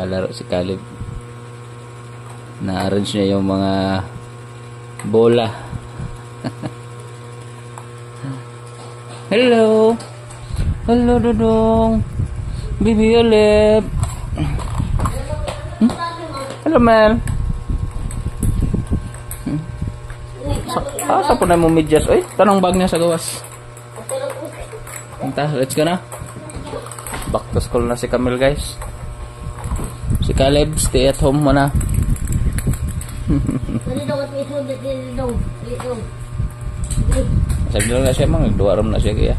Naglalaro si Caleb. Na-arrange niya yung mga bola. Hello. Hello, Dodong. Bibi Olip. Hello, Mel. Sa po na mo medyas. Uy, tanong bag niya sa gawas. Let's go na. Back to school na si Camille, guys. Si Caleb, stay at home muna. Sabi lang na siya, mga nagduwaram na siya kaya.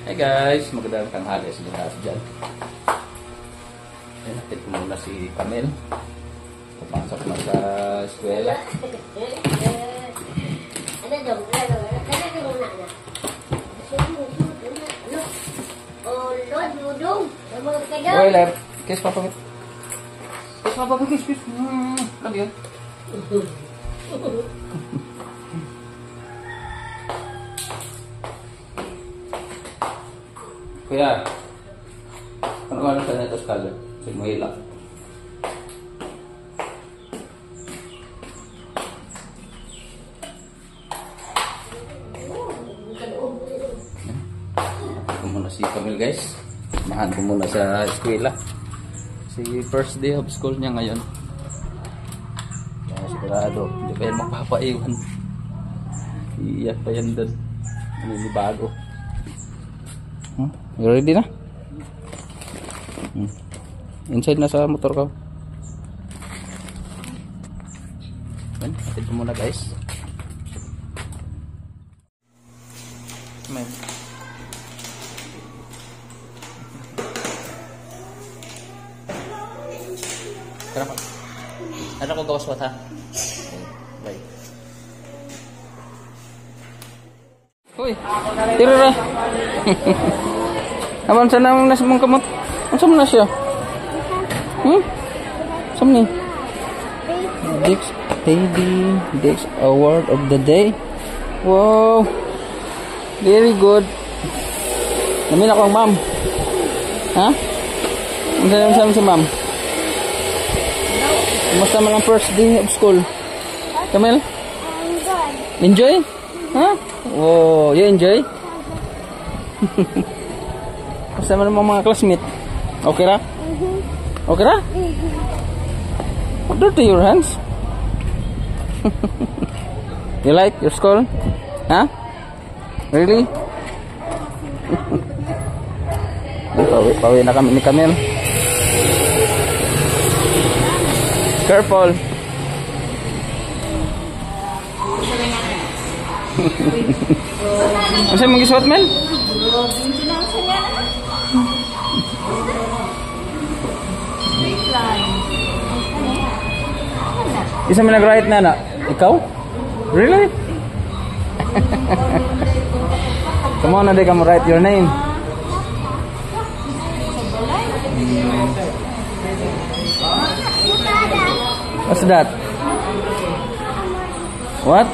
Hey guys, magandang tanghali sa lahat dyan. Natin ko muna si Camille. Papasok na sa eskwela. Oy, Ler. Kiss Papa. Kiss Papa, kiss. Love you. Kuya, ano sa netos kalyo? Sige mo hilak. Muna si Camille, guys. Samahan ko muna sa eskwela. Si first day of school niya ngayon. Kaya sigurado, hindi pa yan magpapaiwan. Iiyak pa yan doon. Bago. You ready na? Inside na sa motor ko. Yan, natin ko muna, guys. Amen. Ano ko gawas wat ha? Bye. Uy, tira ra. Aman sa nang nasmong kamot. Unsa man na siya? Samni. Dix Award of the Day. Wow. Very good. Namin ako ang ma'am. Ha? Unsa si ma'am? Kumusta man ang first day of school? Camille? Enjoy? Ha? Oh, you enjoy? Kumusta man ang mga classmate? Okay ra? Okay ra? Dirty your hands. You like your school? Ha? Really? Pawi na kami ni Camille. Careful. Masa mong gisuot, Mel? Isa mo nag-write na. Ikaw? Really? Come on, Ade, come write your name. What's that? What?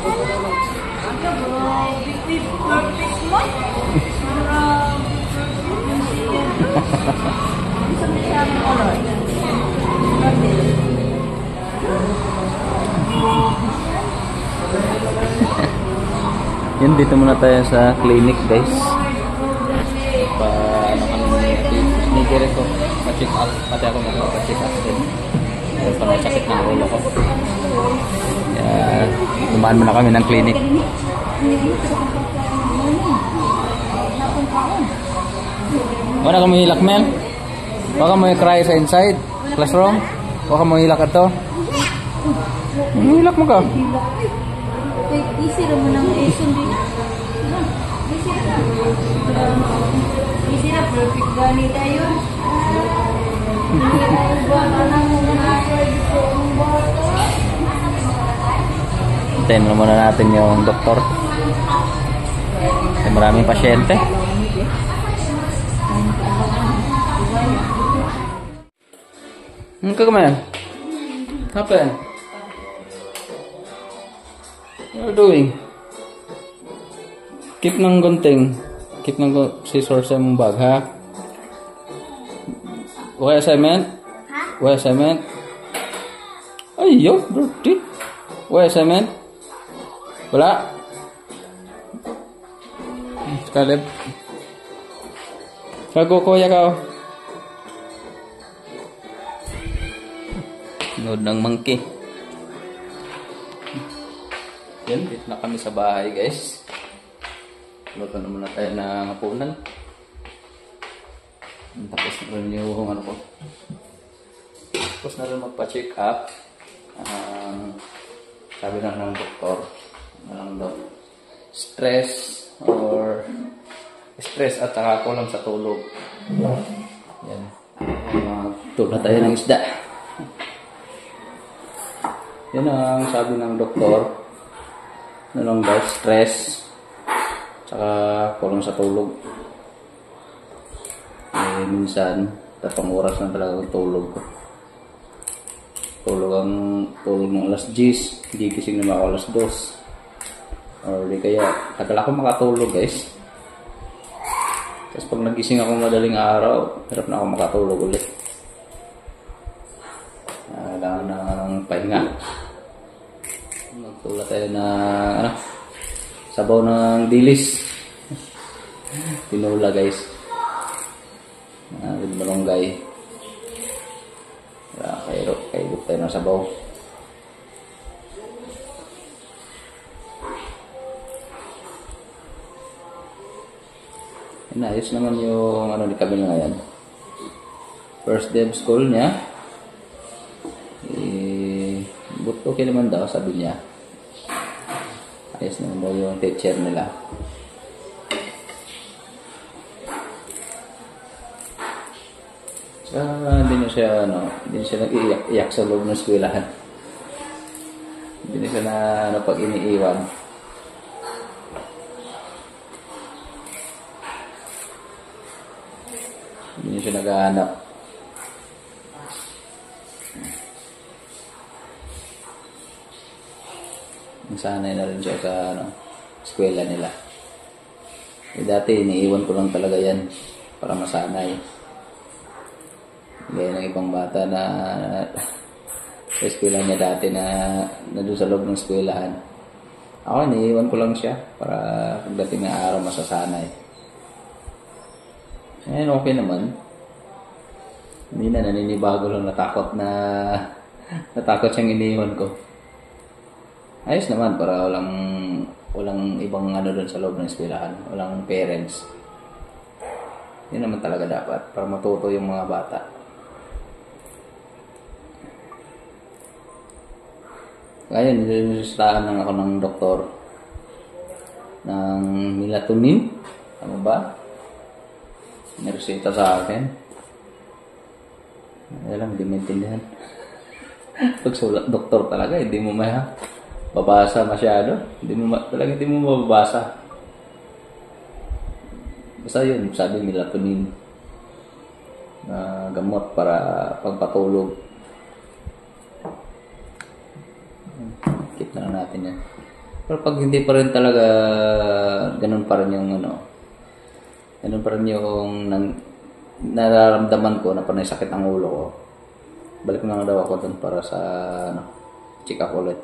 Yan, dito muna tayo sa clinic, guys. Nigere ko pa-check up. Pati ako magpa-check up din. Dahil pa sakit ng ulo ko. Kaya dumaan muna kami ng clinic. Wala ka mo hilak, Mel? Wala ka mo cry sa inside classroom? Wala ka mo hilak ito? Hilak mo ka? Isi na mo ng Asian din. Isi na perfect gani tayo. Hintayin muna natin yung doktor. May maraming pasyente. Ano ka kumayan? Happen? What are you doing? Keep ng gunting. Kit ng scissors sa mong bag, ha? Okay, assignment? Okay, assignment? Ay, yo, dirty. Okay, assignment? Wala? Caleb? Kago, kuya ka. Nood ng monkey. Yan, dito na kami sa bahay, guys. Luto na muna tayo ng hapunan. Tapos na rin yung ano ko. Tapos na rin magpa-check up. Sabi na ng doktor, ano daw, stress at saka kulang sa tulog. Yan. Tulad tayo ng isda. Yan ang sabi ng doktor. Ano lang daw, stress saka kulang sa tulog. Minsan, tapang oras na talaga ang tulog ko. Tulog ng alas 10, hindi gising naman ako alas 2. Or di kaya, tagal ako makatulog, guys. Tapos pag nagising ako madaling araw, hirap na ako makatulog ulit. Kailangan ng pahinga. Magtulad tayo ng sabaw ng dilis. Tinula, guys. With malunggay. Kairot tayo ng sabaw. Ayos naman yung ano ni Camille ngayon. First day of school niya. But okay naman daw, sabi niya. Ayos naman daw yung teacher nila. Hindi na siya nag-iyak sa loob ng eskwelahan. Hindi na siya pag iniiwan. Hindi na siya naghahanap. Sanay na rin siya sa eskwela nila. Dati iniiwan ko lang talaga yan para masanay. Gaya ng ibang bata na sa eskwela niya dati na doon sa loob ng eskwelahan. Ako, iniiwan ko lang siya para pagdating ng araw masasanay. Ngayon, okay naman. Hindi na naninibago lang, natakot siyang iniiwan ko. Ayos naman para walang ibang doon sa loob ng eskwelahan. Walang parents. Yun naman talaga dapat para matuto yung mga bata. Ngayon, nililistahan lang ako ng doktor ng melatonin. Tama ba? Niresita sa akin. Alam, hindi maintindihan. Pag sulat doktor talaga, hindi mo babasa masyado. Hindi mo mababasa. Basta yun, sabi melatonin na gamot para pagpatulog. Keep na lang natin yan. Pero pag hindi pa rin talaga ganun pa rin yung ganun pa rin yung nararamdaman ko na panay sakit ang ulo ko, balik na lang daw ako dun para sa check up ulit.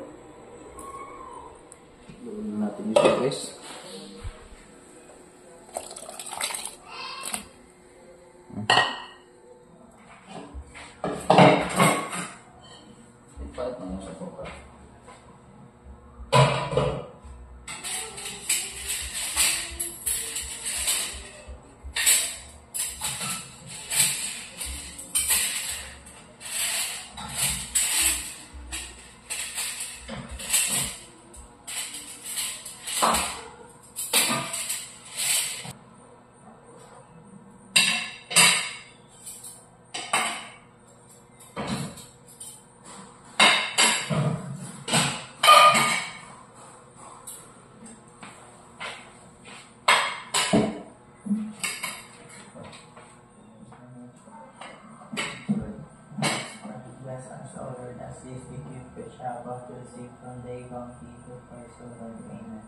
Gawin natin yung service. Above to receive from the bounty to Christ, O Lord. Amen.